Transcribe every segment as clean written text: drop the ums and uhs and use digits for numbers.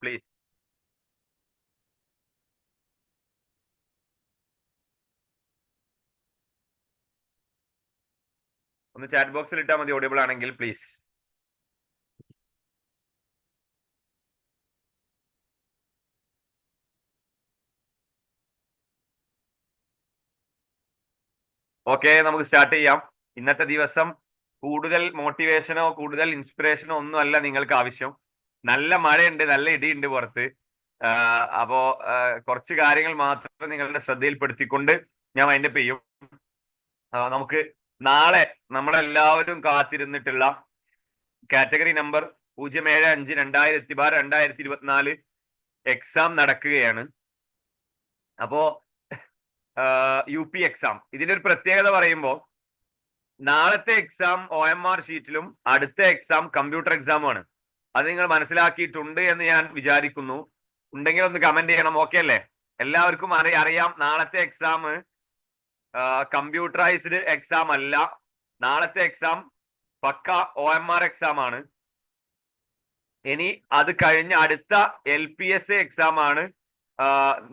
Please. ഒന്ന് chat ബോക്സിൽ ഇട്ടാൽ മതി ഓഡിയബിൾ ആണെങ്കിൽ പ്ലീസ്. ഓക്കെ, നമുക്ക് സ്റ്റാർട്ട് ചെയ്യാം. ഇന്നത്തെ ദിവസം കൂടുതൽ മോട്ടിവേഷനോ കൂടുതൽ ഇൻസ്പിറേഷനോ ഒന്നും അല്ല നിങ്ങൾക്ക് ആവശ്യം. നല്ല മഴയുണ്ട്, നല്ല ഇടിയുണ്ട് പുറത്ത്. അപ്പോ കുറച്ച് കാര്യങ്ങൾ മാത്രം നിങ്ങളുടെ ശ്രദ്ധയിൽപ്പെടുത്തിക്കൊണ്ട് ഞാൻ വൈൻഡപ്പ് ചെയ്യും. നമുക്ക് നാളെ നമ്മളെല്ലാവരും കാത്തിരുന്നിട്ടുള്ള കാറ്റഗറി നമ്പർ 075/2024 എക്സാം നടക്കുകയാണ്. അപ്പോ UP എക്സാം, ഇതിന്റെ ഒരു പ്രത്യേകത പറയുമ്പോൾ നാളത്തെ എക്സാം OMR ഷീറ്റിലും അടുത്ത എക്സാം കമ്പ്യൂട്ടർ എക്സാമാണ്. അത് നിങ്ങൾ മനസ്സിലാക്കിയിട്ടുണ്ട് എന്ന് ഞാൻ വിചാരിക്കുന്നു. ഉണ്ടെങ്കിൽ ഒന്ന് കമന്റ് ചെയ്യണം. ഓക്കെ അല്ലേ? എല്ലാവർക്കും അറിയാം നാളത്തെ എക്സാം കമ്പ്യൂട്ടറൈസ്ഡ് എക്സാം അല്ല. നാളത്തെ എക്സാം പക്ക OMR എക്സാം ആണ്. ഇനി അത് കഴിഞ്ഞ് അടുത്ത LPSA എക്സാം ആണ്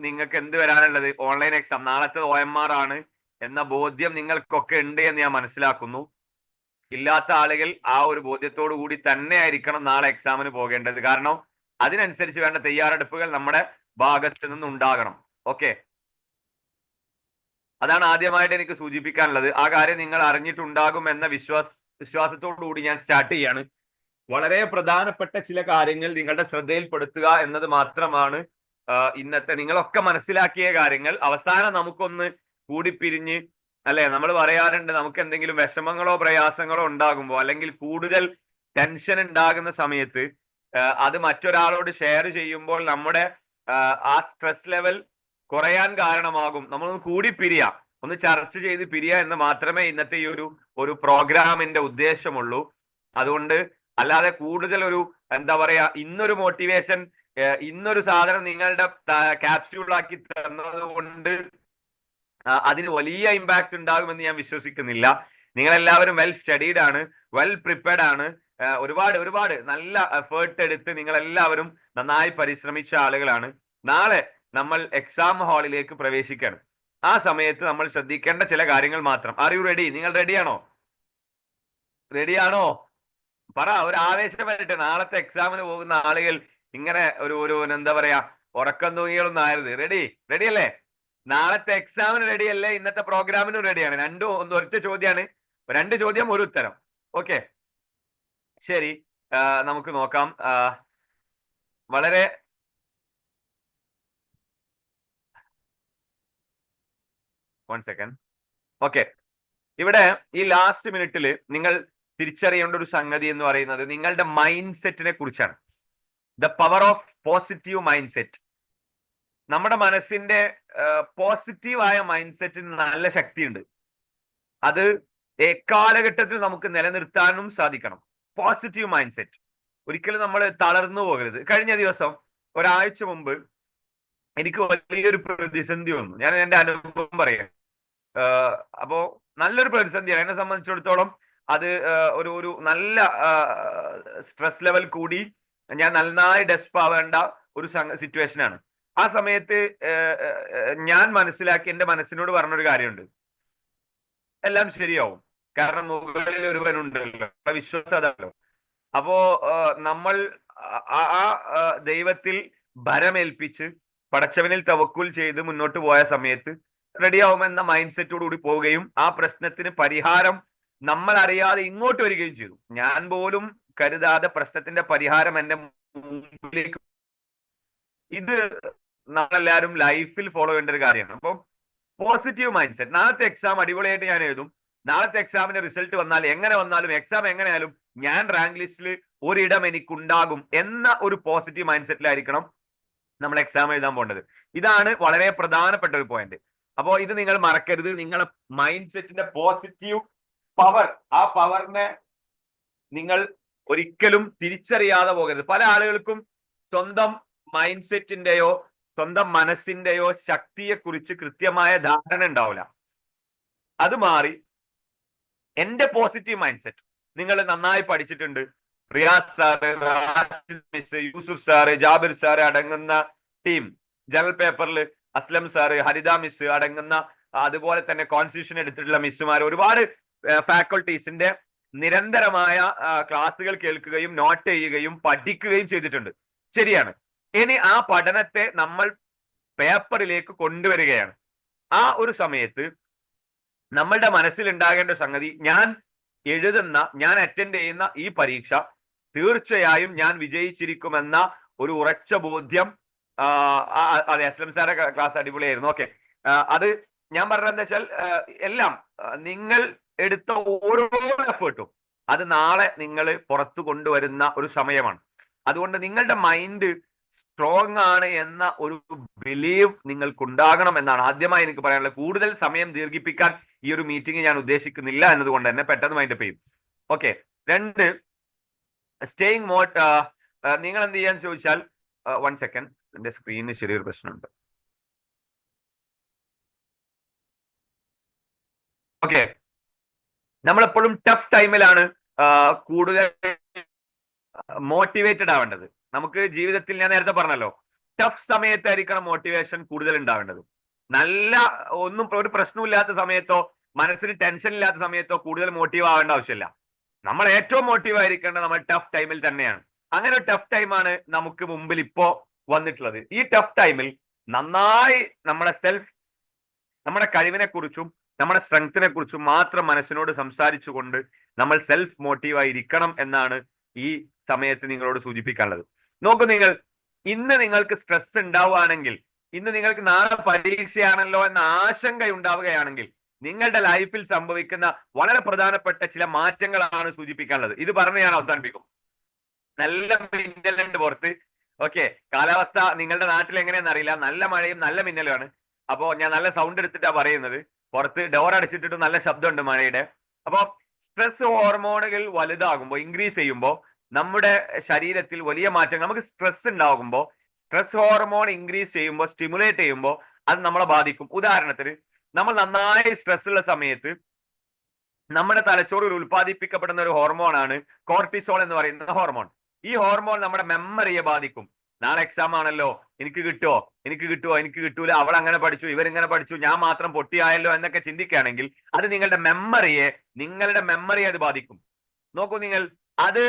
നിങ്ങൾക്ക് എന്ത് വരാനുള്ളത്, ഓൺലൈൻ എക്സാം. നാളത്തെ OMR ആണ് എന്ന ബോധ്യം നിങ്ങൾക്കൊക്കെ ഉണ്ട് എന്ന് ഞാൻ മനസ്സിലാക്കുന്നു. ഇല്ലാത്ത ആളുകൾ ആ ഒരു ബോധ്യത്തോടു കൂടി തന്നെ ആയിരിക്കണം നാളെ എക്സാമിന് പോകേണ്ടത്. കാരണം അതിനനുസരിച്ച് വേണ്ട തയ്യാറെടുപ്പുകൾ നമ്മുടെ ഭാഗത്ത് നിന്ന് ഉണ്ടാകണം. ഓക്കെ, അതാണ് ആദ്യമായിട്ട് എനിക്ക് സൂചിപ്പിക്കാനുള്ളത്. ആ കാര്യം നിങ്ങൾ അറിഞ്ഞിട്ടുണ്ടാകും എന്ന വിശ്വാസത്തോടു കൂടി ഞാൻ സ്റ്റാർട്ട് ചെയ്യാണ്. വളരെ പ്രധാനപ്പെട്ട ചില കാര്യങ്ങൾ നിങ്ങളുടെ ശ്രദ്ധയിൽപ്പെടുത്തുക എന്നത് മാത്രമാണ് ഇന്നത്തെ നിങ്ങളൊക്കെ മനസ്സിലാക്കിയ കാര്യങ്ങൾ. അവസാനം നമുക്കൊന്ന് കൂടിപ്പിരിഞ്ഞ് അല്ലെ, നമ്മൾ പറയാറുണ്ട് നമുക്ക് എന്തെങ്കിലും വിഷമങ്ങളോ പ്രയാസങ്ങളോ ഉണ്ടാകുമ്പോൾ അല്ലെങ്കിൽ കൂടുതൽ ടെൻഷൻ ഉണ്ടാകുന്ന സമയത്ത് അത് മറ്റൊരാളോട് ഷെയർ ചെയ്യുമ്പോൾ നമ്മുടെ ആ സ്ട്രെസ് ലെവൽ കുറയാൻ കാരണമാകും. നമ്മളൊന്ന് കൂടി പിരിയാ, ഒന്ന് ചർച്ച ചെയ്ത് പിരിയാ എന്ന് മാത്രമേ ഇന്നത്തെ ഈ ഒരു പ്രോഗ്രാമിന്റെ ഉദ്ദേശമുള്ളൂ. അതുകൊണ്ട് അല്ലാതെ കൂടുതൽ ഒരു എന്താ പറയാ, ഇന്നൊരു മോട്ടിവേഷൻ, ഇന്നൊരു സാധനം നിങ്ങളുടെ ക്യാപ്സ്യൂളാക്കി തന്നത് കൊണ്ട് അതിന് വലിയ ഇമ്പാക്ട് ഉണ്ടാകുമെന്ന് ഞാൻ വിശ്വസിക്കുന്നില്ല. നിങ്ങളെല്ലാവരും വെൽ സ്റ്റഡീഡ് ആണ്, വെൽ പ്രിപ്പയർഡ് ആണ്. ഒരുപാട് നല്ല എഫേർട്ട് എടുത്ത് നിങ്ങളെല്ലാവരും നന്നായി പരിശ്രമിച്ച ആളുകളാണ്. നാളെ നമ്മൾ എക്സാം ഹാളിലേക്ക് പ്രവേശിക്കണം. ആ സമയത്ത് നമ്മൾ ശ്രദ്ധിക്കേണ്ട ചില കാര്യങ്ങൾ മാത്രം. Are you ready? നിങ്ങൾ റെഡിയാണോ? റെഡിയാണോ? പറ, ഒരു ആവേശം വരട്ടെ. നാളത്തെ എക്സാമിന് പോകുന്ന ആളുകൾ ഇങ്ങനെ ഒരു എന്താ പറയാ, ഉറക്കം തൂങ്ങികളൊന്നും ആയത്. റെഡി അല്ലേ? നാളത്തെ എക്സാമിന് റെഡി അല്ലേ? ഇന്നത്തെ പ്രോഗ്രാമിനും റെഡിയാണ്. ഒറ്റ ചോദ്യമാണ്, 2 ചോദ്യം 1 ഉത്തരം. ഓക്കെ, ശരി. നമുക്ക് നോക്കാം. വളരെ വൺ സെക്കൻഡ്. ഓക്കെ, ഇവിടെ ഈ ലാസ്റ്റ് മിനിറ്റിൽ നിങ്ങൾ തിരിച്ചറിയേണ്ട ഒരു സംഗതി എന്ന് പറയുന്നത് നിങ്ങളുടെ മൈൻഡ് സെറ്റിനെ കുറിച്ചാണ്. The power of positive mind set. നമ്മുടെ മനസ്സിന്റെ പോസിറ്റീവായ മൈൻഡ് സെറ്റിന് നല്ല ശക്തിയുണ്ട്. അത് എക്കാലഘട്ടത്തിൽ നമുക്ക് നിലനിർത്താനും സാധിക്കണം. Positive mind set. ഒരിക്കലും നമ്മൾ തളർന്നു പോകരുത്. കഴിഞ്ഞ ദിവസം ഒരാഴ്ച മുമ്പ് എനിക്ക് വലിയൊരു പ്രതിസന്ധി വന്നു. ഞാൻ എന്റെ അനുഭവം പറയാം. അപ്പോ നല്ലൊരു പ്രതിസന്ധിയാണ് എന്നെ സംബന്ധിച്ചിടത്തോളം. അത് ഒരു നല്ല സ്ട്രെസ് ലെവൽ കൂടി ഞാൻ നന്നായി ഡെസ്പ് ആവേണ്ട ഒരു സിറ്റുവേഷനാണ്. ആ സമയത്ത് ഞാൻ മനസ്സിലാക്കി, എന്റെ മനസ്സിനോട് പറഞ്ഞൊരു കാര്യമുണ്ട്, എല്ലാം ശരിയാവും. കാരണം മുകളിൽ ഒരുവനുണ്ടല്ലോ, വിശ്വാസം അതല്ലോ. അപ്പോ നമ്മൾ ആ ദൈവത്തിൽ ഭരമേൽപ്പിച്ച് പടച്ചവനിൽ തവക്കുൽ ചെയ്ത് മുന്നോട്ട് പോയ സമയത്ത് റെഡിയാവുമെന്ന മൈൻഡ് സെറ്റോട് കൂടി പോവുകയും ആ പ്രശ്നത്തിന് പരിഹാരം നമ്മൾ അറിയാതെ ഇങ്ങോട്ട് വരികയും ചെയ്തു. ഞാൻ പോലും കരുതാതെ പ്രശ്നത്തിന്റെ പരിഹാരം എന്റെ മുമ്പിലേക്ക്. ഇത് നമ്മളെല്ലാവരും ലൈഫിൽ ഫോളോ ചെയ്യേണ്ട ഒരു കാര്യമാണ്. അപ്പം പോസിറ്റീവ് മൈൻഡ് സെറ്റ്. നാളത്തെ എക്സാം അടിപൊളിയായിട്ട് ഞാൻ എഴുതും. നാളത്തെ എക്സാമിന്റെ റിസൾട്ട് വന്നാൽ എങ്ങനെ വന്നാലും, എക്സാം എങ്ങനെയാലും ഞാൻ റാങ്ക് ലിസ്റ്റിൽ ഒരിടം എനിക്കുണ്ടാകും എന്ന ഒരു പോസിറ്റീവ് മൈൻഡ് സെറ്റിലായിരിക്കണം നമ്മൾ എക്സാം എഴുതാൻ പോകേണ്ടത്. ഇതാണ് വളരെ പ്രധാനപ്പെട്ട ഒരു പോയിന്റ്. അപ്പോ ഇത് നിങ്ങൾ മറക്കരുത്. നിങ്ങളെ മൈൻഡ് സെറ്റിന്റെ പോസിറ്റീവ് പവർ, ആ പവറിനെ നിങ്ങൾ ഒരിക്കലും തിരിച്ചറിയാതെ പോകരുത്. പല ആളുകൾക്കും സ്വന്തം മൈൻഡ് സെറ്റിന്റെയോ സ്വന്തം മനസ്സിന്റെയോ ശക്തിയെക്കുറിച്ച് കൃത്യമായ ധാരണ ഉണ്ടാവില്ല. അത് മാറി എന്റെ പോസിറ്റീവ് മൈൻഡ് സെറ്റ്, നിങ്ങൾ നന്നായി പഠിച്ചിട്ടുണ്ട്, Riyas sir, Rashid miss, Yusuf sir, Jabir sir അടങ്ങുന്ന ടീം, ജനറൽ പേപ്പറിൽ അസ്ലം സാറ്, ഹരിത മിസ് അടങ്ങുന്ന, അതുപോലെ തന്നെ കോൺസ്റ്റിറ്റ്യൂഷൻ എടുത്തിട്ടുള്ള മിസ്സുമാർ, ഒരുപാട് ഫാക്കൾട്ടീസിന്റെ നിരന്തരമായ ക്ലാസ്സുകൾ കേൾക്കുകയും നോട്ട് ചെയ്യുകയും പഠിക്കുകയും ചെയ്തിട്ടുണ്ട്. ശരിയാണ്. ഇനി ആ പഠനത്തെ നമ്മൾ പേപ്പറിലേക്ക് കൊണ്ടുവരികയാണ്. ആ ഒരു സമയത്ത് നമ്മളുടെ മനസ്സിൽ ഉണ്ടാകേണ്ട സംഗതി, ഞാൻ എഴുതുന്ന, ഞാൻ അറ്റൻഡ് ചെയ്യുന്ന ഈ പരീക്ഷ തീർച്ചയായും ഞാൻ വിജയിച്ചിരിക്കുമെന്ന ഒരു ഉറച്ച ബോധ്യം. അതെ, അസ്ലം സാറെ ക്ലാസ് അടിപൊളിയായിരുന്നു. ഓക്കെ, അത് ഞാൻ പറഞ്ഞതെന്താ വെച്ചാൽ എല്ലാം നിങ്ങൾ എടുത്ത ഓരോ എഫേർട്ടും അത് നാളെ നിങ്ങൾ പുറത്തു കൊണ്ടുവരുന്ന ഒരു സമയമാണ്. അതുകൊണ്ട് നിങ്ങളുടെ മൈൻഡ് സ്ട്രോങ് ആണ് എന്ന ഒരു ബിലീവ് നിങ്ങൾക്കുണ്ടാകണം എന്നാണ് ആദ്യമായി എനിക്ക് പറയാനുള്ളത്. കൂടുതൽ സമയം ദീർഘിപ്പിക്കാൻ ഈ ഒരു മീറ്റിംഗ് ഞാൻ ഉദ്ദേശിക്കുന്നില്ല എന്നതുകൊണ്ട് തന്നെ പെട്ടെന്ന് മൈൻഡപ്പ് ചെയ്യും. ഓക്കെ, 2, സ്റ്റേയിങ് മോട്ട്. നിങ്ങൾ എന്ത് ചെയ്യാന്ന് ചോദിച്ചാൽ, 1 സെക്കൻഡ്, എന്റെ സ്ക്രീനിന് ചെറിയൊരു പ്രശ്നമുണ്ട്. ഓക്കെ, നമ്മളെപ്പോഴും ടഫ് ടൈമിലാണ് കൂടുതൽ മോട്ടിവേറ്റഡ് ആവേണ്ടത്. നമുക്ക് ജീവിതത്തിൽ, ഞാൻ നേരത്തെ പറഞ്ഞല്ലോ, ടഫ് സമയത്തായിരിക്കണം മോട്ടിവേഷൻ കൂടുതൽ ഉണ്ടാവേണ്ടത്. നല്ല ഒരു പ്രശ്നമില്ലാത്ത സമയത്തോ മനസ്സിന് ടെൻഷൻ ഇല്ലാത്ത സമയത്തോ കൂടുതൽ മോട്ടീവ് ആവേണ്ട ആവശ്യമില്ല. നമ്മൾ ഏറ്റവും മോട്ടീവ് ആയിരിക്കേണ്ടത് നമ്മൾ ടഫ് ടൈമിൽ തന്നെയാണ്. അങ്ങനെ ഒരു ടഫ് ടൈമാണ് നമുക്ക് മുമ്പിൽ ഇപ്പോ വന്നിട്ടുള്ളത്. ഈ ടഫ് ടൈമിൽ നന്നായി നമ്മുടെ കഴിവിനെ കുറിച്ചും നമ്മുടെ സ്ട്രെങ്ത്തിനെ കുറിച്ചും മാത്രം മനസ്സിനോട് സംസാരിച്ചുകൊണ്ട് നമ്മൾ സെൽഫ് മോട്ടീവായി ഇരിക്കണം എന്നാണ് ഈ സമയത്ത് നിങ്ങളോട് സൂചിപ്പിക്കാനുള്ളത്. നോക്കൂ, ഇന്ന് നിങ്ങൾക്ക് സ്ട്രെസ് ഉണ്ടാവുകയാണെങ്കിൽ, ഇന്ന് നിങ്ങൾക്ക് നാളെ പരീക്ഷയാണല്ലോ എന്ന ആശങ്ക ഉണ്ടാവുകയാണെങ്കിൽ, നിങ്ങളുടെ ലൈഫിൽ സംഭവിക്കുന്ന വളരെ പ്രധാനപ്പെട്ട ചില മാറ്റങ്ങളാണ് സൂചിപ്പിക്കാനുള്ളത്. ഇത് പറഞ്ഞ് ഞാൻ അവസാനിപ്പിക്കും. നല്ല മിന്നലുണ്ട് പുറത്ത്. ഓക്കെ, കാലാവസ്ഥ നിങ്ങളുടെ നാട്ടിൽ എങ്ങനെയാണെന്ന് അറിയില്ല. നല്ല മഴയും നല്ല മിന്നലുമാണ്. അപ്പോ ഞാൻ നല്ല സൗണ്ട് എടുത്തിട്ടാ പറയുന്നത്. പുറത്ത് ഡോർ അടച്ചിട്ടിട്ട് നല്ല ശബ്ദമുണ്ട് മഴയുടെ. അപ്പോ സ്ട്രെസ് ഹോർമോണുകൾ വലുതാകുമ്പോൾ, ഇൻക്രീസ് ചെയ്യുമ്പോൾ നമ്മുടെ ശരീരത്തിൽ വലിയ മാറ്റങ്ങൾ, നമുക്ക് സ്ട്രെസ് ഉണ്ടാകുമ്പോൾ, സ്ട്രെസ് ഹോർമോൺ ഇൻക്രീസ് ചെയ്യുമ്പോൾ, സ്റ്റിമുലേറ്റ് ചെയ്യുമ്പോൾ അത് നമ്മളെ ബാധിക്കും. ഉദാഹരണത്തിന്, നമ്മൾ നന്നായി സ്ട്രെസ് ഉള്ള സമയത്ത് നമ്മുടെ തലച്ചോറിൽ ഉൽപ്പാദിപ്പിക്കപ്പെടുന്ന ഒരു ഹോർമോണാണ് കോർട്ടിസോൾ എന്ന് പറയുന്ന ഹോർമോൺ. ഈ ഹോർമോൺ നമ്മുടെ മെമ്മറിയെ ബാധിക്കും. നാളെ എക്സാം ആണല്ലോ, എനിക്ക് കിട്ടുമോ, എനിക്ക് കിട്ടൂല, അവൾ അങ്ങനെ പഠിച്ചു, ഇവരിങ്ങനെ പഠിച്ചു, ഞാൻ മാത്രം പൊട്ടിയായല്ലോ എന്നൊക്കെ ചിന്തിക്കുകയാണെങ്കിൽ അത് നിങ്ങളുടെ മെമ്മറിയെ അത് ബാധിക്കും. നോക്കൂ, അത്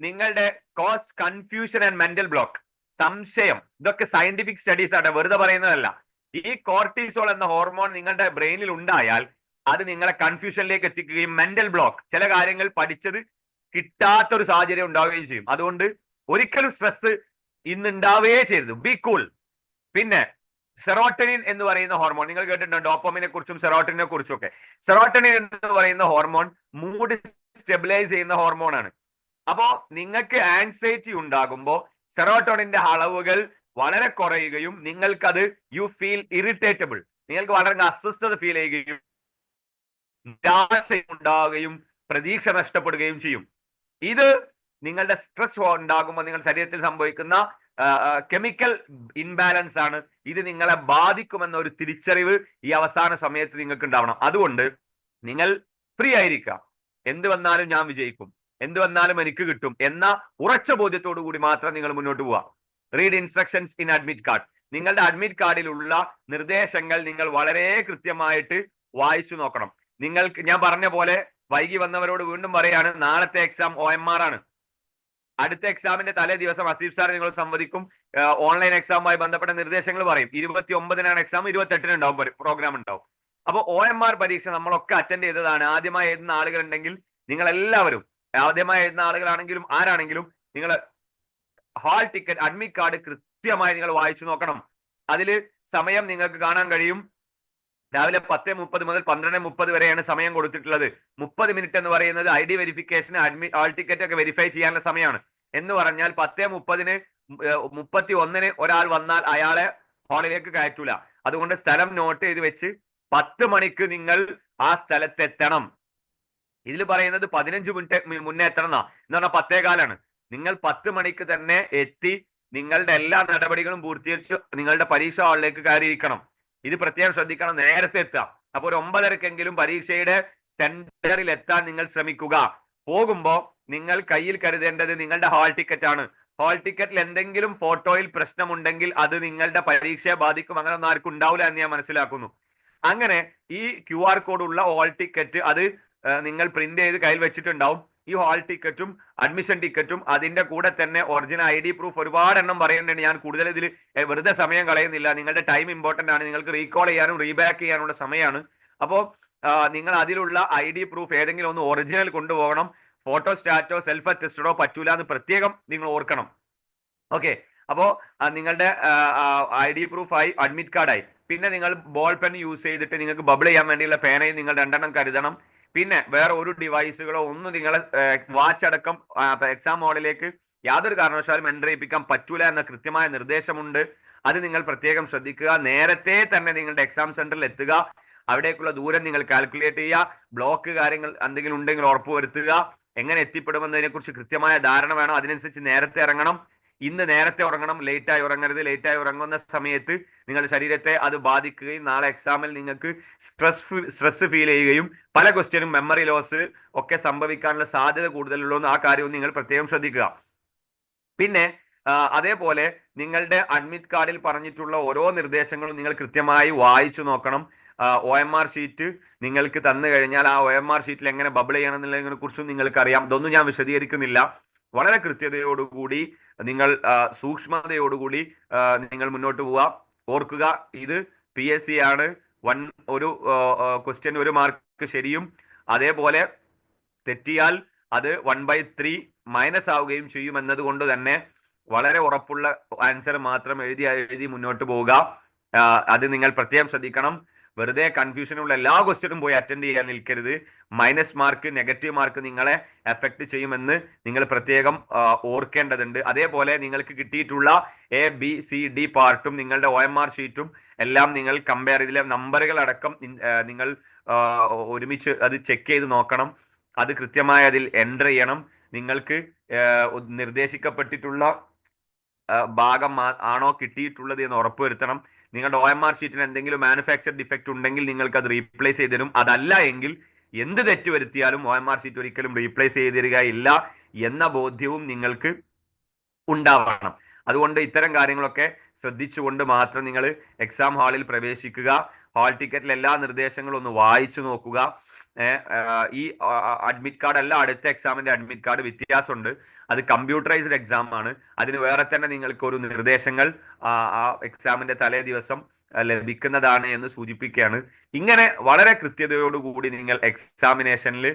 നിങ്ങളുടെ cause confusion and mental block, സംശയം, ഇതൊക്കെ സയന്റിഫിക് സ്റ്റഡീസ് ആണ്, വെറുതെ പറയുന്നതല്ല. ഈ കോർട്ടിസോൾ എന്ന ഹോർമോൺ നിങ്ങളുടെ ബ്രെയിനിൽ ഉണ്ടായാൽ അത് നിങ്ങളെ കൺഫ്യൂഷനിലേക്ക് എത്തിക്കുകയും മെന്റൽ ബ്ലോക്ക്, ചില കാര്യങ്ങൾ പഠിച്ചത് കിട്ടാത്തൊരു സാഹചര്യം ഉണ്ടാവുകയും ചെയ്യും. അതുകൊണ്ട് ഒരിക്കലും സ്ട്രെസ് ഇന്ന് ഉണ്ടാവുകയേ ചെയ്യരുത്. B cool. പിന്നെ സെറോട്ടനിൻ എന്ന് പറയുന്ന ഹോർമോൺ നിങ്ങൾ കേട്ടിട്ടുണ്ടോ? ഡോപ്പമിനെ കുറിച്ചും സെറോട്ടനിനെ കുറിച്ചും ഒക്കെ. സെറോട്ടനിൻ എന്ന് പറയുന്ന ഹോർമോൺ മൂഡ് സ്റ്റെബിലൈസ് ചെയ്യുന്ന ഹോർമോണാണ്. അപ്പോ നിങ്ങൾക്ക് ആൻസൈറ്റി ഉണ്ടാകുമ്പോൾ സെറോട്ടോണിന്റെ അളവുകൾ വളരെ കുറയുകയും നിങ്ങൾക്കത് യു ഫീൽ ഇറിറ്റേറ്റബിൾ, നിങ്ങൾക്ക് വളരെ അസ്വസ്ഥത ഫീൽ ചെയ്യുകയും ഉണ്ടാവുകയും പ്രതീക്ഷ നഷ്ടപ്പെടുകയും ചെയ്യും. ഇത് നിങ്ങളുടെ സ്ട്രെസ് ഉണ്ടാകുമ്പോൾ നിങ്ങളുടെ ശരീരത്തിൽ സംഭവിക്കുന്ന കെമിക്കൽ ഇൻബാലൻസ് ആണ്. ഇത് നിങ്ങളെ ബാധിക്കുമെന്ന ഒരു തിരിച്ചറിവ് ഈ അവസാന സമയത്ത് നിങ്ങൾക്ക് ഉണ്ടാവണം. അതുകൊണ്ട് നിങ്ങൾ ഫ്രീ ആയിരിക്കുക. എന്ത് വന്നാലും ഞാൻ വിജയിക്കും, എന്ത് വന്നാലും എനിക്ക് കിട്ടും എന്ന ഉറച്ച ബോധ്യത്തോടു കൂടി മാത്രം നിങ്ങൾ മുന്നോട്ട് പോവുക. Read instructions in admit card. നിങ്ങളുടെ അഡ്മിറ്റ് കാർഡിലുള്ള നിർദ്ദേശങ്ങൾ നിങ്ങൾ വളരെ കൃത്യമായിട്ട് വായിച്ചു നോക്കണം. നിങ്ങൾക്ക് ഞാൻ പറഞ്ഞ പോലെ വൈകി വന്നവരോട് വീണ്ടും പറയാണ്, നാളത്തെ എക്സാം OMR ആണ്. അടുത്ത എക്സാമിന്റെ തലേ ദിവസം അസീഫ് സാർ നിങ്ങൾ സംവദിക്കും, ഓൺലൈൻ എക്സാമുമായി ബന്ധപ്പെട്ട നിർദ്ദേശങ്ങൾ പറയും. 29-നാണ് എക്സാം, 28-ന് ഉണ്ടാവും പ്രോഗ്രാം ഉണ്ടാവും. അപ്പോൾ OMR പരീക്ഷ നമ്മളൊക്കെ അറ്റൻഡ് ചെയ്തതാണ്. ആദ്യമായി എഴുതുന്ന ആളുകൾ ഉണ്ടെങ്കിൽ നിങ്ങൾ എല്ലാവരും, ആദ്യമായി എഴുതുന്ന ആളുകളാണെങ്കിലും ആരാണെങ്കിലും, നിങ്ങൾ ഹാൾ ടിക്കറ്റ് അഡ്മിറ്റ് കാർഡ് കൃത്യമായി നിങ്ങൾ വായിച്ചു നോക്കണം. അതിൽ സമയം നിങ്ങൾക്ക് കാണാൻ കഴിയും. രാവിലെ 10:30 മുതൽ 12:30 വരെയാണ് സമയം കൊടുത്തിട്ടുള്ളത്. 30 മിനിറ്റ് എന്ന് പറയുന്നത് ID വെരിഫിക്കേഷൻ, ഹാൾ ടിക്കറ്റ് ഒക്കെ വെരിഫൈ ചെയ്യാനുള്ള സമയമാണ്. എന്ന് പറഞ്ഞാൽ 10:30-ന് 31-ന് ഒരാൾ വന്നാൽ അയാളെ ഹാളിലേക്ക് കയറ്റൂല. അതുകൊണ്ട് സ്ഥലം നോട്ട് ചെയ്ത് വെച്ച് 10 മണിക്ക് നിങ്ങൾ ആ സ്ഥലത്തെത്തണം. ഇതിൽ പറയുന്നത് 15 മിനിറ്റ് മുന്നേ എത്തണം എന്നാ, എന്ന് പറഞ്ഞാൽ 10:15. നിങ്ങൾ 10 മണിക്ക് തന്നെ എത്തി നിങ്ങളുടെ എല്ലാ നടപടികളും പൂർത്തീകരിച്ച് നിങ്ങളുടെ പരീക്ഷ ഹാളിലേക്ക് കയറിയിരിക്കണം. ഇത് പ്രത്യേകം ശ്രദ്ധിക്കണം. നേരത്തെ എത്താം. അപ്പൊ ഒരു 9:30-ക്കെങ്കിലും പരീക്ഷയുടെ സെന്ററിൽ എത്താൻ നിങ്ങൾ ശ്രമിക്കുക. പോകുമ്പോ നിങ്ങൾ കയ്യിൽ കരുതേണ്ടത് നിങ്ങളുടെ ഹാൾ ടിക്കറ്റ് ആണ്. ഹാൾ ടിക്കറ്റിൽ എന്തെങ്കിലും ഫോട്ടോയിൽ പ്രശ്നമുണ്ടെങ്കിൽ അത് നിങ്ങളുടെ പരീക്ഷയെ ബാധിക്കും. അങ്ങനെ ഒന്നും ആർക്കും ഉണ്ടാവില്ല എന്ന് ഞാൻ മനസ്സിലാക്കുന്നു. അങ്ങനെ ഈ QR കോഡ് ഉള്ള ഹാൾ ടിക്കറ്റ് അത് നിങ്ങൾ പ്രിന്റ് ചെയ്ത് കയ്യിൽ വെച്ചിട്ടുണ്ടാവും. ഈ ഹാൾ ടിക്കറ്റും അഡ്മിഷൻ ടിക്കറ്റും അതിന്റെ കൂടെ തന്നെ ഒറിജിനൽ ID പ്രൂഫ് ഒരുപാട് എണ്ണം പറയുന്നുണ്ട്. ഞാൻ കൂടുതൽ ഇതിൽ വെറുതെ സമയം കളയുന്നില്ല. നിങ്ങളുടെ ടൈം ഇമ്പോർട്ടന്റ് ആണ്. നിങ്ങൾക്ക് റീകോൾ ചെയ്യാനും റീബാക്ക് ചെയ്യാനുള്ള സമയമാണ്. അപ്പോൾ നിങ്ങൾ അതിലുള്ള ID പ്രൂഫ് ഏതെങ്കിലും ഒന്ന് ഒറിജിനൽ കൊണ്ടുപോകണം. ഫോട്ടോ സ്റ്റാറ്റോ സെൽഫ് അറ്റസ്റ്റഡോ പറ്റൂല എന്ന് പ്രത്യേകം നിങ്ങൾ ഓർക്കണം. ഓക്കെ, അപ്പോ നിങ്ങളുടെ ID പ്രൂഫായി അഡ്മിറ്റ് കാർഡായി, പിന്നെ നിങ്ങൾ ബോൾ പെൻ യൂസ് ചെയ്തിട്ട് നിങ്ങൾക്ക് ബബിൾ ചെയ്യാൻ വേണ്ടിയുള്ള പേനയും നിങ്ങൾ 2 കരുതണം. പിന്നെ വേറെ ഒരു ഡിവൈസുകളോ ഒന്നും നിങ്ങളെ വാച്ച് അടക്കം എക്സാം ഹാളിലേക്ക് യാതൊരു കാരണവശാലും എൻ്റർ ചെയ്യിപ്പിക്കാൻ പറ്റൂല എന്ന കൃത്യമായ നിർദ്ദേശമുണ്ട്. അത് നിങ്ങൾ പ്രത്യേകം ശ്രദ്ധിക്കുക. നേരത്തെ തന്നെ നിങ്ങളുടെ എക്സാം സെന്ററിൽ എത്തുക. അവിടേക്കുള്ള ദൂരം നിങ്ങൾ കാൽക്കുലേറ്റ് ചെയ്യുക. ബ്ലോക്ക് കാര്യങ്ങൾ എന്തെങ്കിലും ഉണ്ടെങ്കിൽ ഉറപ്പുവരുത്തുക. എങ്ങനെ എത്തിപ്പെടുമെന്നതിനെ കുറിച്ച് കൃത്യമായ ധാരണ വേണം. അതിനനുസരിച്ച് നേരത്തെ ഇറങ്ങണം. ഇന്ന് നേരത്തെ ഉറങ്ങണം, ലേറ്റായി ഉറങ്ങരുത്. ലേറ്റായി ഉറങ്ങുന്ന സമയത്ത് നിങ്ങളുടെ ശരീരത്തെ അത് ബാധിക്കുകയും നാളെ എക്സാമിൽ നിങ്ങൾക്ക് സ്ട്രെസ് ഫീൽ ചെയ്യുകയും പല ക്വസ്റ്റ്യനും മെമ്മറി ലോസ് ഒക്കെ സംഭവിക്കാനുള്ള സാധ്യത കൂടുതലുള്ളൂ. ആ കാര്യവും നിങ്ങൾ പ്രത്യേകം ശ്രദ്ധിക്കുക. പിന്നെ അതേപോലെ നിങ്ങളുടെ അഡ്മിറ്റ് കാർഡിൽ പറഞ്ഞിട്ടുള്ള ഓരോ നിർദ്ദേശങ്ങളും നിങ്ങൾ കൃത്യമായി വായിച്ചു നോക്കണം. OMR ഷീറ്റ് നിങ്ങൾക്ക് തന്നു കഴിഞ്ഞാൽ ആ OMR ഷീറ്റിൽ എങ്ങനെ ബബിൾ ചെയ്യണം എന്നുള്ളതിനെ കുറിച്ചും നിങ്ങൾക്ക് അറിയാം. ഇതൊന്നും ഞാൻ വിശദീകരിക്കുന്നില്ല. വളരെ കൃത്യതയോടുകൂടി നിങ്ങൾ സൂക്ഷ്മതയോടുകൂടി നിങ്ങൾ മുന്നോട്ട് പോവുക. ഓർക്കുക, ഇത് PSC ആണ്. ഒരു ക്വസ്റ്റ്യൻ 1 മാർക്ക് ശരിയും അതേപോലെ തെറ്റിയാൽ അത് 1/3 മൈനസ് ആവുകയും ചെയ്യും എന്നതുകൊണ്ട് തന്നെ വളരെ ഉറപ്പുള്ള ആൻസർ മാത്രം എഴുതി മുന്നോട്ട് പോവുക. അത് നിങ്ങൾ പ്രത്യേകം ശ്രദ്ധിക്കണം. വെറുതെ കൺഫ്യൂഷനുള്ള എല്ലാ ക്വസ്റ്റ്യനും പോയി അറ്റൻഡ് ചെയ്യാൻ നിൽക്കരുത്. മൈനസ് മാർക്ക്, നെഗറ്റീവ് മാർക്ക് നിങ്ങളെ എഫക്ട് ചെയ്യുമെന്ന് നിങ്ങൾ പ്രത്യേകം ഓർക്കേണ്ടതുണ്ട്. അതേപോലെ നിങ്ങൾക്ക് കിട്ടിയിട്ടുള്ള ABCD പാർട്ടും നിങ്ങളുടെ OMR ഷീറ്റും എല്ലാം നിങ്ങൾ കമ്പയർ, ഇതിലെ നമ്പറുകൾ അടക്കം നിങ്ങൾ ഒരുമിച്ച് അത് ചെക്ക് ചെയ്ത് നോക്കണം. അത് കൃത്യമായി അതിൽ എൻ്റർ ചെയ്യണം. നിങ്ങൾക്ക് നിർദ്ദേശിക്കപ്പെട്ടിട്ടുള്ള ഭാഗം ആണോ കിട്ടിയിട്ടുള്ളത് എന്ന് ഉറപ്പുവരുത്തണം. നിങ്ങളുടെ OMR ഷീറ്റിന് എന്തെങ്കിലും മാനുഫാക്ചർ ഡിഫക്റ്റ് ഉണ്ടെങ്കിൽ നിങ്ങൾക്ക് അത് റീപ്ലേസ് ചെയ്ത് തരും. അതല്ല എങ്കിൽ എന്ത് തെറ്റ് വരുത്തിയാലും OMR ഷീറ്റ് ഒരിക്കലും റീപ്ലേസ് ചെയ്ത് തരികയില്ല എന്ന ബോധ്യവും നിങ്ങൾക്ക് ഉണ്ടാവണം. അതുകൊണ്ട് ഇത്തരം കാര്യങ്ങളൊക്കെ ശ്രദ്ധിച്ചുകൊണ്ട് മാത്രം നിങ്ങൾ എക്സാം ഹാളിൽ പ്രവേശിക്കുക. ഹാൾ ടിക്കറ്റിൽ എല്ലാ നിർദ്ദേശങ്ങളും ഒന്ന് വായിച്ചു നോക്കുക. ഈ അഡ്മിറ്റ് കാർഡ് അല്ല, അടുത്ത എക്സാമിന്റെ അഡ്മിറ്റ് കാർഡ് വ്യത്യാസമുണ്ട്. അത് കമ്പ്യൂട്ടറൈസ്ഡ് എക്സാം ആണ്. അതിന് വേറെ തന്നെ നിങ്ങൾക്ക് ഒരു നിർദ്ദേശങ്ങൾ ആ എക്സാമിന്റെ തലേ ദിവസം ലഭിക്കുന്നതാണ് എന്ന് സൂചിപ്പിക്കുകയാണ്. ഇങ്ങനെ വളരെ കൃത്യതയോടുകൂടി നിങ്ങൾ എക്സാമിനേഷനിൽ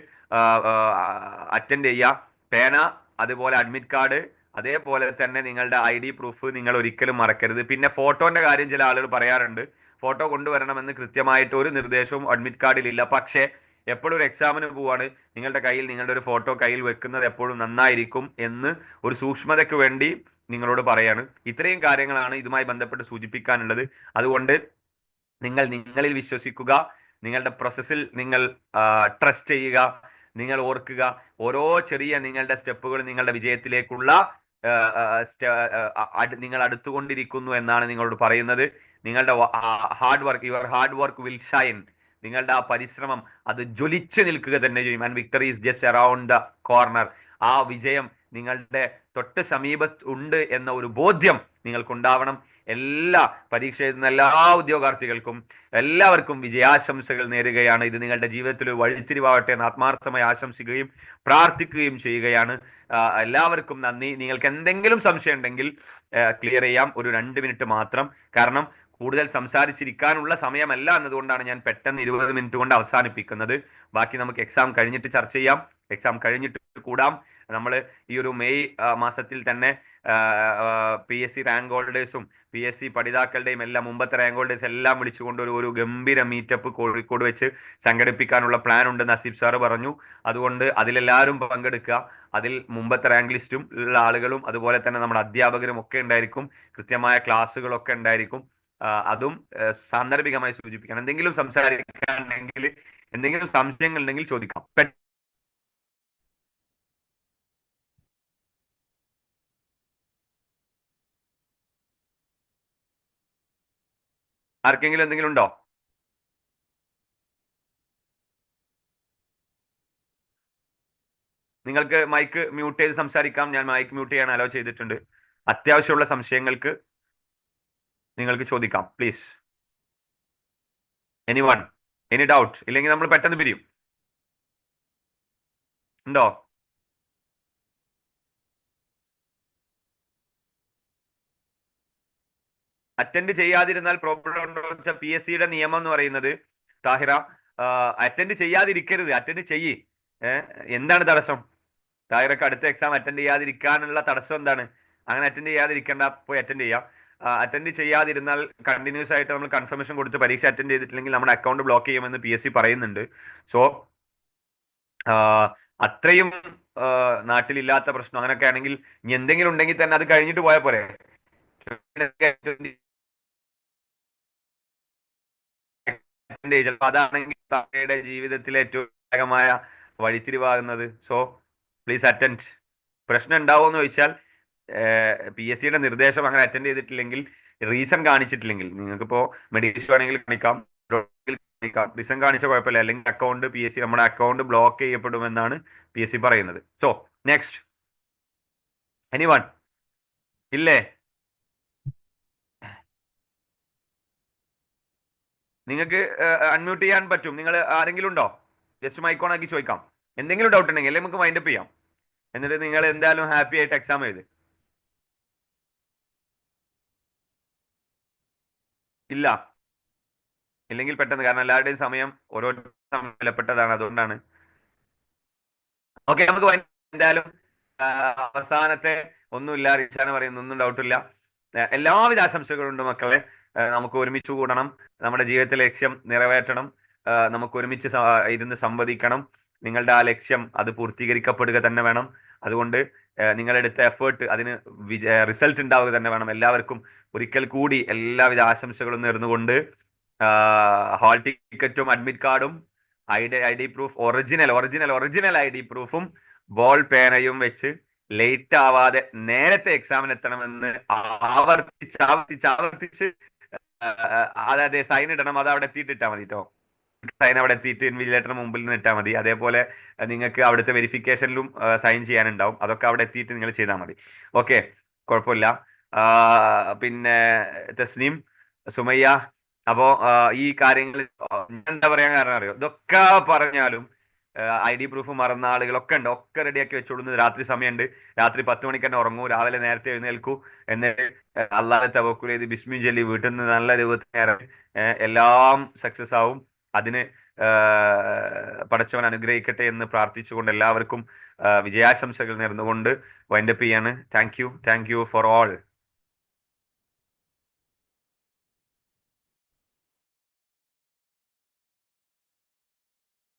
അറ്റൻഡ് ചെയ്യുക. പേന, അതുപോലെ അഡ്മിറ്റ് കാർഡ്, അതേപോലെ തന്നെ നിങ്ങളുടെ ID പ്രൂഫ് നിങ്ങൾ ഒരിക്കലും മറക്കരുത്. പിന്നെ ഫോട്ടോന്റെ കാര്യം ചില ആളുകൾ പറയാറുണ്ട്. ഫോട്ടോ കൊണ്ടുവരണമെന്ന് കൃത്യമായിട്ട് ഒരു നിർദ്ദേശവും അഡ്മിറ്റ് കാർഡിൽ ഇല്ല. പക്ഷേ എപ്പോഴും ഒരു എക്സാമിന് പോവാണ്, നിങ്ങളുടെ കയ്യിൽ നിങ്ങളുടെ ഒരു ഫോട്ടോ കയ്യിൽ വെക്കുന്നത് എപ്പോഴും നന്നായിരിക്കും എന്ന് ഒരു സൂക്ഷ്മതയ്ക്ക് വേണ്ടി നിങ്ങളോട് പറയാണ്. ഇത്രയും കാര്യങ്ങളാണ് ഇതുമായി ബന്ധപ്പെട്ട് സൂചിപ്പിക്കാനുള്ളത്. അതുകൊണ്ട് നിങ്ങൾ നിങ്ങളിൽ വിശ്വസിക്കുക. നിങ്ങളുടെ പ്രോസസ്സിൽ നിങ്ങൾ ട്രസ്റ്റ് ചെയ്യുക. നിങ്ങൾ ഓർക്കുക, ഓരോ ചെറിയ നിങ്ങളുടെ സ്റ്റെപ്പുകൾ നിങ്ങളുടെ വിജയത്തിലേക്കുള്ള നിങ്ങൾ അടുത്തുകൊണ്ടിരിക്കുന്നു എന്നാണ് നിങ്ങളോട് പറയുന്നത്. നിങ്ങളുടെ your hard work will Shine. നിങ്ങളുടെ ആ പരിശ്രമം അത് ജ്വലിച്ചു നിൽക്കുക തന്നെ ചെയ്യും. And victory is just around the corner. ആ വിജയം നിങ്ങളുടെ തൊട്ട് സമീപത്ത് ഉണ്ട് എന്ന ഒരു ബോധ്യം നിങ്ങൾക്കുണ്ടാവണം. എല്ലാ പരീക്ഷ എഴുതുന്ന എല്ലാ ഉദ്യോഗാർത്ഥികൾക്കും എല്ലാവർക്കും വിജയാശംസകൾ നേരുകയാണ്. ഇത് നിങ്ങളുടെ ജീവിതത്തിൽ വഴിത്തിരിവാവട്ടെ എന്ന് ആത്മാർത്ഥമായി ആശംസിക്കുകയും പ്രാർത്ഥിക്കുകയും ചെയ്യുകയാണ്. എല്ലാവർക്കും നന്ദി. നിങ്ങൾക്ക് എന്തെങ്കിലും സംശയം ഉണ്ടെങ്കിൽ ക്ലിയർ ചെയ്യാം. ഒരു 2 മിനിറ്റ് മാത്രം. കാരണം കൂടുതൽ സംസാരിച്ചിരിക്കാനുള്ള സമയമല്ല എന്നതുകൊണ്ടാണ് ഞാൻ പെട്ടെന്ന് 20 മിനിറ്റ് കൊണ്ട് അവസാനിപ്പിക്കുന്നത്. ബാക്കി നമുക്ക് എക്സാം കഴിഞ്ഞിട്ട് ചർച്ച ചെയ്യാം. എക്സാം കഴിഞ്ഞിട്ട് കൂടാം. നമ്മൾ ഈ ഒരു മെയ് മാസത്തിൽ തന്നെ PSC റാങ്ക് ഹോൾഡേഴ്സും PSC പഠിതാക്കളുടെയും എല്ലാം മുമ്പത്തെ റാങ്ക് ഹോൾഡേഴ്സ് എല്ലാം വിളിച്ചുകൊണ്ട് ഒരു ഗംഭീര മീറ്റപ്പ് കോഴിക്കോട് വെച്ച് സംഘടിപ്പിക്കാനുള്ള പ്ലാൻ ഉണ്ട് നസീബ് സാറ് പറഞ്ഞു. അതുകൊണ്ട് അതിലെല്ലാവരും പങ്കെടുക്കുക. അതിൽ മുമ്പത്തെ റാങ്ക് ലിസ്റ്റും ഉള്ള ആളുകളും അതുപോലെ തന്നെ നമ്മുടെ അധ്യാപകരും ഒക്കെ ഉണ്ടായിരിക്കും. കൃത്യമായ ക്ലാസ്സുകളൊക്കെ ഉണ്ടായിരിക്കും. അതും സാന്ദർഭികമായി സൂചിപ്പിക്കണം. എന്തെങ്കിലും സംസാരിക്കാനുണ്ടെങ്കിൽ, എന്തെങ്കിലും സംശയങ്ങൾ ഉണ്ടെങ്കിൽ ചോദിക്കാം. ആർക്കെങ്കിലും എന്തെങ്കിലും ഉണ്ടോ? നിങ്ങൾക്ക് മൈക്ക് മ്യൂട്ട് ചെയ്ത് സംസാരിക്കാം. ഞാൻ മൈക്ക് മ്യൂട്ട് ചെയ്യാൻ അലോ ചെയ്തിട്ടുണ്ട്. അത്യാവശ്യമുള്ള സംശയങ്ങൾക്ക് നിങ്ങൾക്ക് ചോദിക്കാം. Please, any one, any doubt? ഇല്ലെങ്കിൽ നമ്മൾ പെട്ടെന്ന് പിരിയും. ഉണ്ടോ? അറ്റൻഡ് ചെയ്യാതിരുന്നാൽ പ്രോബ്ലം ഉണ്ടോ എന്ന് വെച്ചാൽ PSCയുടെ നിയമം എന്ന് പറയുന്നത്, താഹിറ, അറ്റൻഡ് ചെയ്യാതിരിക്കരുത്, അറ്റൻഡ് ചെയ്യ്. എന്താണ് തടസ്സം? താഹിറക്ക് അടുത്ത എക്സാം അറ്റൻഡ് ചെയ്യാതിരിക്കാനുള്ള തടസ്സം എന്താണ്? അങ്ങനെ അറ്റൻഡ് ചെയ്യാതിരിക്കേണ്ട, പോയി അറ്റൻഡ് ചെയ്യാം. അറ്റൻഡ് ചെയ്യാതിരുന്നാൽ കണ്ടിന്യൂസ് ആയിട്ട് നമ്മൾ കൺഫർമേഷൻ കൊടുത്ത് പരീക്ഷ അറ്റൻഡ് ചെയ്തിട്ടില്ലെങ്കിൽ നമ്മുടെ അക്കൗണ്ട് ബ്ലോക്ക് ചെയ്യുമെന്ന് PSC പറയുന്നുണ്ട്. സോ അത്രയും നാട്ടിലില്ലാത്ത പ്രശ്നം അങ്ങനെയൊക്കെ ആണെങ്കിൽ ഇനി എന്തെങ്കിലും ഉണ്ടെങ്കിൽ തന്നെ അത് കഴിഞ്ഞിട്ട് പോയാൽ പോരെ. ചിലപ്പോൾ അതാണെങ്കിൽ താങ്കളുടെ ജീവിതത്തിലെ ഏറ്റവും മായ വഴിത്തിരിവാകുന്നത്. So please attend. പ്രശ്നം ഉണ്ടാവുമെന്ന് ചോദിച്ചാൽ PSCയുടെ നിർദ്ദേശം അങ്ങനെ അറ്റൻഡ് ചെയ്തിട്ടില്ലെങ്കിൽ, റീസൺ കാണിച്ചിട്ടില്ലെങ്കിൽ, നിങ്ങൾക്കിപ്പോ മെഡിക്കൽ ആണെങ്കിൽ കാണിക്കാം, റീസൺ കാണിച്ച കുഴപ്പമില്ല. അല്ലെങ്കിൽ അക്കൗണ്ട് PSC, നമ്മുടെ അക്കൗണ്ട് ബ്ലോക്ക് ചെയ്യപ്പെടുമെന്നാണ് PSC പറയുന്നത്. So next, any one? ഇല്ലേ? നിങ്ങൾക്ക് അൺമ്യൂട്ട് ചെയ്യാൻ പറ്റും. നിങ്ങൾ ആരെങ്കിലും ഉണ്ടോ? ജസ്റ്റ് മൈക്ക് ഓൺ ആക്കി ചോദിക്കാം. എന്തെങ്കിലും ഡൗട്ട് ഉണ്ടെങ്കിൽ അല്ലെങ്കിൽ നമുക്ക് വൈൻഡപ്പ് ചെയ്യാം. എന്നിട്ട് നിങ്ങൾ എന്തായാലും ഹാപ്പി ആയിട്ട് എക്സാം എഴുത്. ഇല്ല, ഇല്ലെങ്കിൽ പെട്ടെന്ന്, കാരണം എല്ലാവരുടെയും സമയം ഓരോ വിലപ്പെട്ടതാണ്, അതുകൊണ്ടാണ്. ഓക്കെ, നമുക്ക് എന്തായാലും അവസാനത്തെ ഒന്നുമില്ല, റിച്ചാന് പറയുന്ന ഒന്നും ഡൗട്ടില്ല. എല്ലാവിധ ആശംസകളുണ്ട് മക്കളെ. നമുക്ക് ഒരുമിച്ച് കൂടണം, നമ്മുടെ ജീവിതത്തിലെ ലക്ഷ്യം നിറവേറ്റണം. നമുക്ക് ഒരുമിച്ച് ഇരുന്ന് സംവദിക്കണം. നിങ്ങളുടെ ആ ലക്ഷ്യം അത് പൂർത്തീകരിക്കപ്പെടുക തന്നെ വേണം. അതുകൊണ്ട് നിങ്ങളെടുത്ത എഫേർട്ട് അതിന് റിസൾട്ട് ഉണ്ടാവുക തന്നെ വേണം. എല്ലാവർക്കും ഒരിക്കൽ കൂടി എല്ലാവിധ ആശംസകളും നേർന്നുകൊണ്ട് ഹാൾ ടിക്കറ്റും അഡ്മിറ്റ് കാർഡും ID പ്രൂഫ്, ഒറിജിനൽ ID പ്രൂഫും ബോൾ പേനയും വെച്ച് ലേറ്റ് ആവാതെ നേരത്തെ എക്സാമിന് എത്തണമെന്ന് ആവർത്തിച്ച് അതായത് സൈൻ ഇടണം. അത് അവിടെ എത്തിയിട്ട് ഇട്ടാൽ മതി കേട്ടോ. സൈൻ അവിടെ എത്തിയിട്ട് ഇൻവിജിലേറ്ററിന് മുമ്പിൽ നിന്ന് ഇട്ടാൽ മതി. അതേപോലെ നിങ്ങൾക്ക് അവിടുത്തെ വെരിഫിക്കേഷനിലും സൈൻ ചെയ്യാനുണ്ടാവും. അതൊക്കെ അവിടെ എത്തിയിട്ട് നിങ്ങൾ ചെയ്താൽ മതി. ഓക്കെ, കുഴപ്പമില്ല. പിന്നെ തസ്നീം, സുമയ്യ, അപ്പോ ഈ കാര്യങ്ങൾ എന്താ പറയാൻ കാരണം അറിയോ? ഇതൊക്കെ പറഞ്ഞാലും ID പ്രൂഫ് മറന്ന ആളുകളൊക്കെ ഉണ്ട്. ഒക്കെ റെഡിയാക്കി വെച്ചോളുന്നു. രാത്രി സമയമുണ്ട്. രാത്രി 10 മണിക്ക് തന്നെ ഉറങ്ങൂ, രാവിലെ നേരത്തെ എഴുന്നേൽക്കൂ. എന്നിട്ട് അള്ളാഹെ തവക്കുൽ ചെയ്ത് ബിസ്മി ചൊല്ലി വീട്ടിൽ നിന്ന് നല്ല രൂപത്തിൽ എല്ലാം സക്സസ് ആവും. അതിന് പടച്ചവൻ അനുഗ്രഹിക്കട്ടെ എന്ന് പ്രാർത്ഥിച്ചുകൊണ്ട് എല്ലാവർക്കും വിജയാശംസകൾ നേർന്നുകൊണ്ട് വൈൻഡപ്പ് ചെയ്യാണ്. Thank you for all.